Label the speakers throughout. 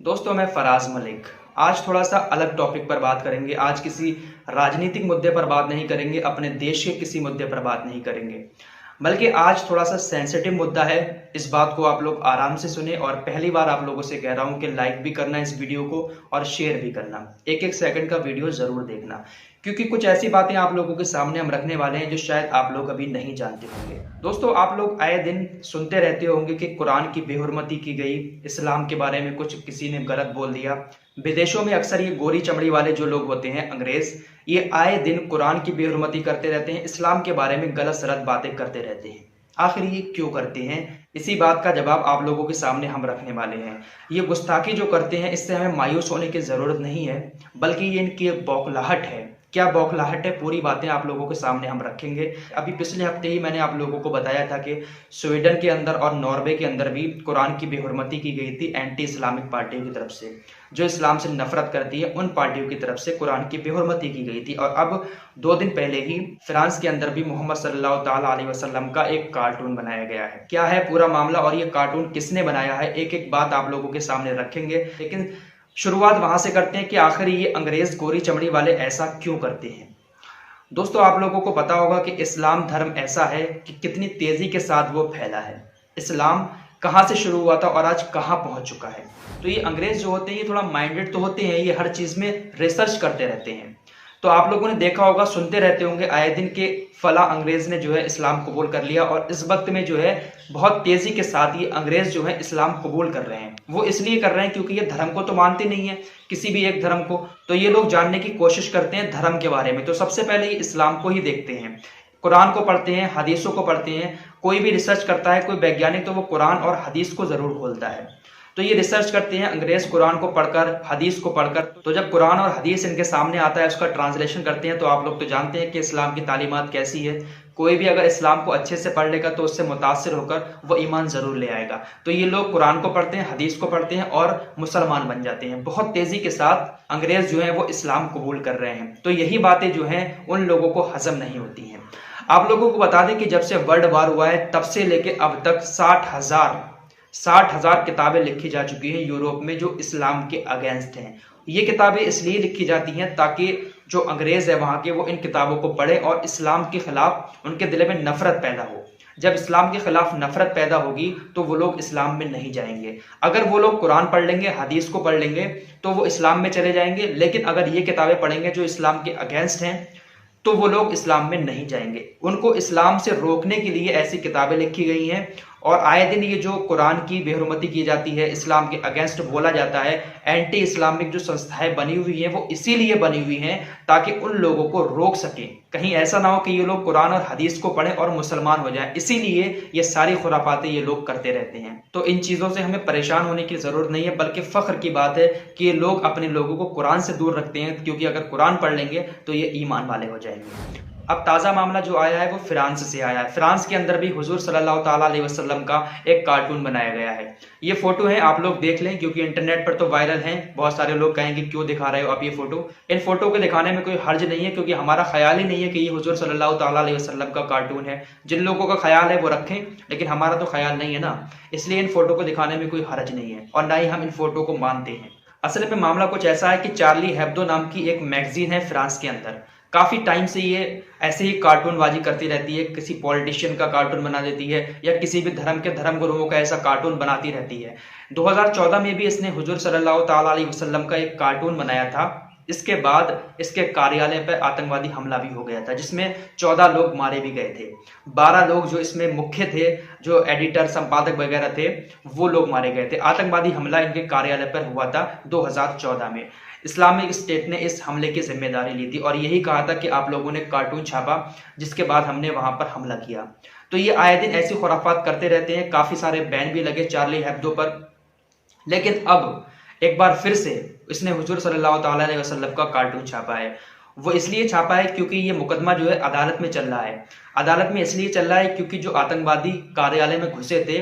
Speaker 1: दोस्तों, मैं फराज मलिक। आज थोड़ा सा अलग टॉपिक पर बात करेंगे। आज किसी राजनीतिक मुद्दे पर बात नहीं करेंगे, अपने देश के किसी मुद्दे पर बात नहीं करेंगे, बल्कि आज थोड़ा सा सेंसिटिव मुद्दा है। इस बात को आप लोग आराम से सुने और पहली बार आप लोगों से कह रहा हूं कि लाइक भी करना इस वीडियो को और शेयर भी करना। एक एक सेकंड का वीडियो जरूर देखना, क्योंकि कुछ ऐसी बातें आप लोगों के सामने हम रखने वाले हैं जो शायद आप लोग अभी नहीं जानते होंगे। दोस्तों, आप लोग आए दिन सुनते रहते होंगे कि कुरान की बेहुरमती की गई, इस्लाम के बारे में कुछ किसी ने गलत बोल दिया। विदेशों में अक्सर ये गोरी चमड़ी वाले जो लोग होते हैं, अंग्रेज, ये आए दिन कुरान की बेहुरमती करते रहते हैं, इस्लाम के बारे में गलत सलत बातें करते रहते हैं। आखिर ये क्यों करते हैं? इसी बात का जवाब आप लोगों के सामने हम रखने वाले हैं। ये गुस्ताखी जो करते हैं, इससे हमें मायूस होने की जरूरत नहीं है, बल्कि ये इनकी बौखलाहट है। क्या बौखलाहट है, पूरी बातें आप लोगों के सामने हम रखेंगे। अभी पिछले हफ्ते ही मैंने आप लोगों को बताया था कि स्वीडन के अंदर और नॉर्वे के अंदर भी कुरान की बेहुरमती की गई थी एंटी इस्लामिक पार्टियों की तरफ से, जो इस्लाम से नफरत करती है। उन पार्टियों की तरफ से कुरान की बेहुरमती की गई थी। और अब 2 दिन पहले ही फ्रांस के अंदर भी मोहम्मद सल्लल्लाहु ताला अलैहि वसल्लम का एक कार्टून बनाया गया है। क्या है पूरा मामला और ये कार्टून किसने बनाया है, एक एक बात आप लोगों के सामने रखेंगे। लेकिन शुरुआत वहां से करते हैं कि आखिर ये अंग्रेज गोरी चमड़ी वाले ऐसा क्यों करते हैं। दोस्तों, आप लोगों को पता होगा कि इस्लाम धर्म ऐसा है कि कितनी तेजी के साथ वो फैला है। इस्लाम कहां से शुरू हुआ था और आज कहां पहुंच चुका है। तो ये अंग्रेज जो होते हैं, ये थोड़ा माइंडेड तो होते हैं, ये हर चीज में रिसर्च करते रहते हैं। तो आप लोगों ने देखा होगा, सुनते रहते होंगे आए दिन के फला अंग्रेज ने जो है इस्लाम कबूल कर लिया। और इस वक्त में जो है बहुत तेजी के साथ ये अंग्रेज जो है इस्लाम कबूल कर रहे हैं। वो इसलिए कर रहे हैं क्योंकि ये धर्म को तो मानते नहीं है, किसी भी एक धर्म को। तो ये लोग जानने की कोशिश करते हैं धर्म के बारे में। तो सबसे पहले ये इस्लाम को ही देखते हैं, कुरान को पढ़ते हैं, हदीसों को पढ़ते हैं। कोई भी रिसर्च करता है, कोई वैज्ञानिक, तो वो कुरान और हदीस को जरूर खोलता है। तो ये रिसर्च करते हैं अंग्रेज कुरान को पढ़कर, हदीस को पढ़कर। तो जब कुरान और हदीस इनके सामने आता है, उसका ट्रांसलेशन करते हैं, तो आप लोग तो जानते हैं कि इस्लाम की तालीमात कैसी है। कोई भी अगर इस्लाम को अच्छे से पढ़ लेगा तो उससे मुतासिर होकर वो ईमान जरूर ले आएगा। तो ये लोग कुरान को पढ़ते हैं, हदीस को पढ़ते हैं और मुसलमान बन जाते हैं। बहुत तेजी के साथ अंग्रेज जो है वो इस्लाम कबूल कर रहे हैं। तो यही बातें जो हैं उन लोगों को हजम नहीं होती हैं। आप लोगों को बता दें कि जब से वर्ल्ड वार हुआ है, तब से लेके अब तक 60,000 किताबें लिखी जा चुकी हैं यूरोप में, जो इस्लाम के अगेंस्ट हैं। ये किताबें इसलिए लिखी जाती हैं ताकि जो अंग्रेज है वहां के, वो इन किताबों को पढ़े और इस्लाम के खिलाफ उनके दिल में नफरत पैदा हो। जब इस्लाम के खिलाफ नफरत पैदा होगी तो वो लोग इस्लाम में नहीं जाएंगे। अगर वो लोग कुरान पढ़ लेंगे, हदीस को पढ़ लेंगे, तो वो इस्लाम में चले जाएंगे। लेकिन अगर ये किताबें पढ़ेंगे जो इस्लाम के अगेंस्ट हैं, तो वो लोग इस्लाम में नहीं जाएंगे। उनको इस्लाम से रोकने के लिए ऐसी किताबें लिखी गई हैं। और आए दिन ये जो कुरान की बेहुरमती की जाती है, इस्लाम के अगेंस्ट बोला जाता है, एंटी इस्लामिक जो संस्थाएं बनी हुई हैं, वो इसीलिए बनी हुई हैं ताकि उन लोगों को रोक सकें। कहीं ऐसा ना हो कि ये लोग कुरान और हदीस को पढ़ें और मुसलमान हो जाएं। इसीलिए ये सारी खुरापातें ये लोग करते रहते हैं। तो इन चीजों से हमें परेशान होने की जरूरत नहीं है, बल्कि फख्र की बात है कि ये लोग अपने लोगों को कुरान से दूर रखते हैं, क्योंकि अगर कुरान पढ़ लेंगे तो ये ईमान वाले हो जाएंगे। अब ताज़ा मामला जो आया है वो फ्रांस से आया है। फ्रांस के अंदर भी हुजूर सल्लल्लाहु ताला अलैहि वसल्लम का एक कार्टून बनाया गया है। ये फोटो है, आप लोग देख लें, क्योंकि इंटरनेट पर तो वायरल है। बहुत सारे लोग कहेंगे क्यों दिखा रहे हो आप ये फोटो। इन फोटो को दिखाने में कोई हर्ज नहीं है, क्योंकि हमारा ख्याल ही नहीं है कि ये हुजूर सल्लल्लाहु ताला अलैहि वसल्लम का कार्टून है। जिन लोगों का ख्याल है वो रखें, लेकिन हमारा तो ख्याल नहीं है ना, इसलिए इन फोटो को दिखाने में कोई हर्ज नहीं है और ना ही हम इन फोटो को मानते हैं। असल में मामला कुछ ऐसा है कि चार्ली हेब्दो नाम की एक मैगजीन है फ्रांस के अंदर। काफी टाइम से ये ऐसे ही कार्टूनबाजी करती रहती है, किसी पॉलिटिशियन का कार्टून बना देती है या किसी भी धर्म के धर्म गुरुओं का ऐसा कार्टून बनाती रहती है। 2014 में भी इसने हुजूर सल्लल्लाहु ताला अलैहि वसल्लम का एक कार्टून बनाया था। इसके बाद इसके कार्यालय पर आतंकवादी हमला भी हो गया था, जिसमें 14 लोग मारे भी गए थे। 12 लोग जो इसमें मुख्य थे, जो एडिटर, संपादक वगैरह थे, वो लोग मारे गए थे। आतंकवादी हमला इनके कार्यालय पर हुआ था 2014 में। इस्लामिक स्टेट ने इस हमले की जिम्मेदारी ली थी और यही कहा था कि आप लोगों ने कार्टून छापा, जिसके बाद हमने वहां पर हमला किया। तो ये आए दिन ऐसी खुराफात करते रहते हैं। काफी सारे बैन भी लगे चार्ली हेब्दो पर। लेकिन अब एक बार फिर से इसने हुजूर सल्लल्लाहु ताला अलैहि वसल्लम का कार्टून छापा है। वो इसलिए छापा है क्योंकि ये मुकदमा जो है अदालत में चल रहा है। अदालत में इसलिए चल रहा है क्योंकि जो आतंकवादी कार्यालय में घुसे थे,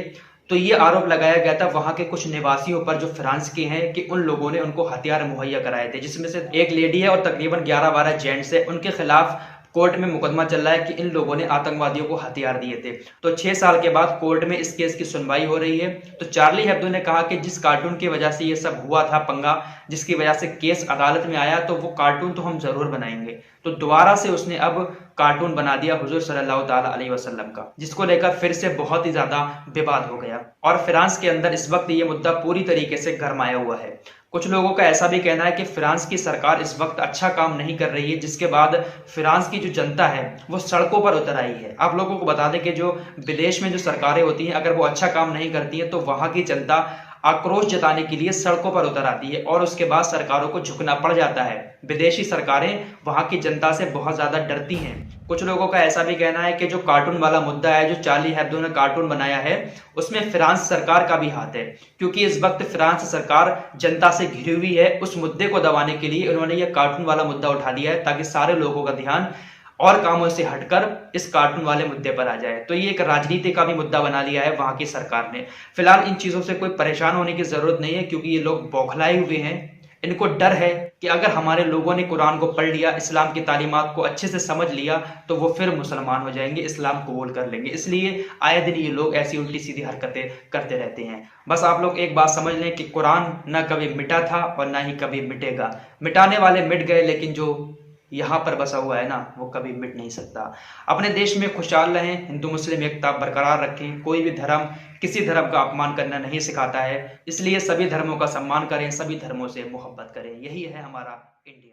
Speaker 1: तो ये आरोप लगाया गया था वहां के कुछ निवासियों पर जो फ्रांस के हैं कि उन लोगों ने उनको हथियार मुहैया कराए थे, जिसमें से एक लेडी है और तकरीबन 11-12 जेंट्स है। उनके खिलाफ कोर्ट में मुकदमा चल रहा है कि इन लोगों ने आतंकवादियों को हथियार दिए थे। तो 6 साल के बाद कोर्ट में इस केस की सुनवाई हो रही है। तो चार्ली हेब्दो ने कहा कि जिस कार्टून की वजह से ये सब हुआ था पंगा, जिसकी वजह से केस अदालत में आया, तो वो कार्टून तो हम जरूर बनाएंगे। तो दोबारा से उसने अब कार्टून बना दिया हुजूर सल्लल्लाहु ताला अलैहि वसल्लम का, जिसको लेकर फिर से बहुत ही ज्यादा विवाद हो गया। और फ्रांस के अंदर इस वक्त ये मुद्दा पूरी तरीके से गरमाया हुआ है। कुछ लोगों का ऐसा भी कहना है कि फ्रांस की सरकार इस वक्त अच्छा काम नहीं कर रही है, जिसके बाद फ्रांस की जो जनता है वो सड़कों पर उतर आई है। आप लोगों को बता दें कि जो विदेश में जो सरकारें होती हैं, अगर वो अच्छा काम नहीं करती हैं तो वहां की जनता आक्रोश जताने के लिए सड़कों पर उतर आती है और उसके बाद सरकारों को झुकना पड़ जाता है। विदेशी सरकारें वहां की जनता से बहुत ज्यादा डरती हैं। कुछ लोगों का ऐसा भी कहना है कि जो कार्टून वाला मुद्दा है, जो चार्ली हेब्दो ने कार्टून बनाया है, उसमें फ्रांस सरकार का भी हाथ है, क्योंकि इस वक्त फ्रांस सरकार जनता से घिरी हुई है। उस मुद्दे को दबाने के लिए उन्होंने यह कार्टून वाला मुद्दा उठा दिया है, ताकि सारे लोगों का ध्यान और कामों से हटकर इस कार्टून वाले मुद्दे पर आ जाए। तो ये एक राजनीति का भी मुद्दा बना लिया है वहां की सरकार ने। फिलहाल इन चीजों से कोई परेशान होने की जरूरत नहीं है, क्योंकि ये लोग बौखलाए हुए हैं। इनको डर है कि अगर हमारे लोगों ने कुरान को पढ़ लिया, इस्लाम की तालीमात को अच्छे से समझ लिया, तो वो फिर मुसलमान हो जाएंगे, इस्लाम कबूल कर लेंगे। इसलिए आए दिन ये लोग ऐसी उल्टी सीधी हरकतें करते रहते हैं। बस आप लोग एक बात समझ लें कि कुरान न कभी मिटा था और ना ही कभी मिटेगा। मिटाने वाले मिट गए, लेकिन जो यहाँ पर बसा हुआ है ना, वो कभी मिट नहीं सकता। अपने देश में खुशहाल रहें, हिंदू मुस्लिम एकता बरकरार रखें। कोई भी धर्म किसी धर्म का अपमान करना नहीं सिखाता है, इसलिए सभी धर्मों का सम्मान करें, सभी धर्मों से मोहब्बत करें। यही है हमारा इंडिया।